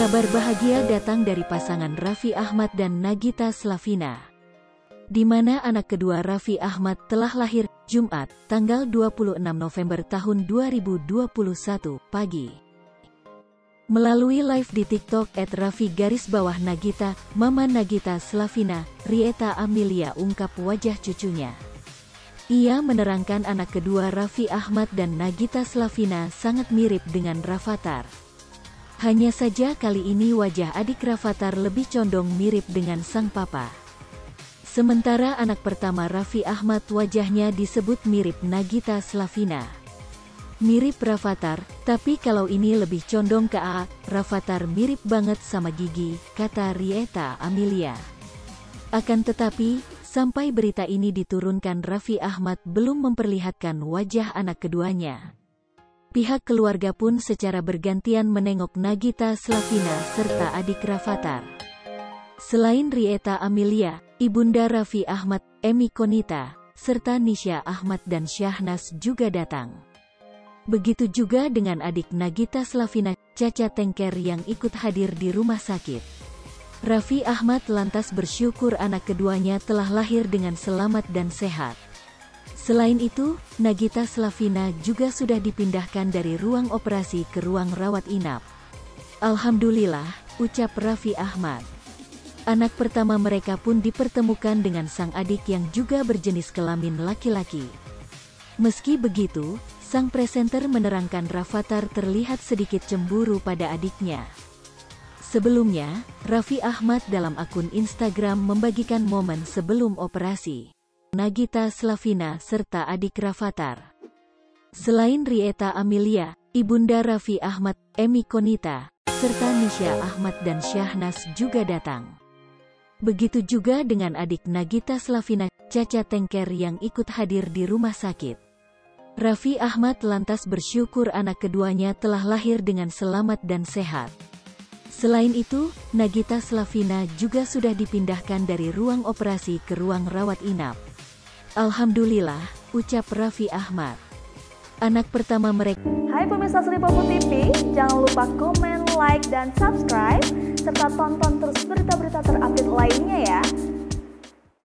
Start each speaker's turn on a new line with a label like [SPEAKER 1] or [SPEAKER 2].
[SPEAKER 1] Kabar bahagia datang dari pasangan Raffi Ahmad dan Nagita Slavina, di mana anak kedua Raffi Ahmad telah lahir Jumat, tanggal 26 November tahun 2021 pagi. Melalui live di TikTok @Raffi_Nagita, Mama Nagita Slavina, Rieta Amelia ungkap wajah cucunya. Ia menerangkan anak kedua Raffi Ahmad dan Nagita Slavina sangat mirip dengan Rafatar. Hanya saja kali ini wajah adik Rafatar lebih condong mirip dengan sang papa. Sementara anak pertama Raffi Ahmad wajahnya disebut mirip Nagita Slavina. Mirip Rafatar, tapi kalau ini lebih condong ke AA, Rafatar mirip banget sama Gigi, kata Rieta Amelia. Akan tetapi, sampai berita ini diturunkan Raffi Ahmad belum memperlihatkan wajah anak keduanya. Pihak keluarga pun secara bergantian menengok Nagita Slavina serta adik Rafatar. Selain Rieta Amelia, ibunda Raffi Ahmad, Emi Konita, serta Nisha Ahmad dan Syahnas juga datang. Begitu juga dengan adik Nagita Slavina, Caca Tengker yang ikut hadir di rumah sakit. Raffi Ahmad lantas bersyukur anak keduanya telah lahir dengan selamat dan sehat. Selain itu, Nagita Slavina juga sudah dipindahkan dari ruang operasi ke ruang rawat inap. Alhamdulillah, ucap Raffi Ahmad. Anak pertama mereka pun dipertemukan dengan sang adik yang juga berjenis kelamin laki-laki. Meski begitu, sang presenter menerangkan Rafatar terlihat sedikit cemburu pada adiknya. Sebelumnya, Raffi Ahmad dalam akun Instagram membagikan momen sebelum operasi Nagita Slavina serta adik Rafatar. Selain Rieta Amelia, ibunda Raffi Ahmad, Emi Konita, serta Nisha Ahmad dan Syahnas juga datang. Begitu juga dengan adik Nagita Slavina, Caca Tengker yang ikut hadir di rumah sakit. Raffi Ahmad lantas bersyukur anak keduanya telah lahir dengan selamat dan sehat. Selain itu, Nagita Slavina juga sudah dipindahkan dari ruang operasi ke ruang rawat inap. Alhamdulillah, ucap Raffi Ahmad. Anak pertama mereka.
[SPEAKER 2] Hai pemirsa Sri Popo TV, jangan lupa komen, like, dan subscribe, serta tonton terus berita-berita terupdate lainnya ya.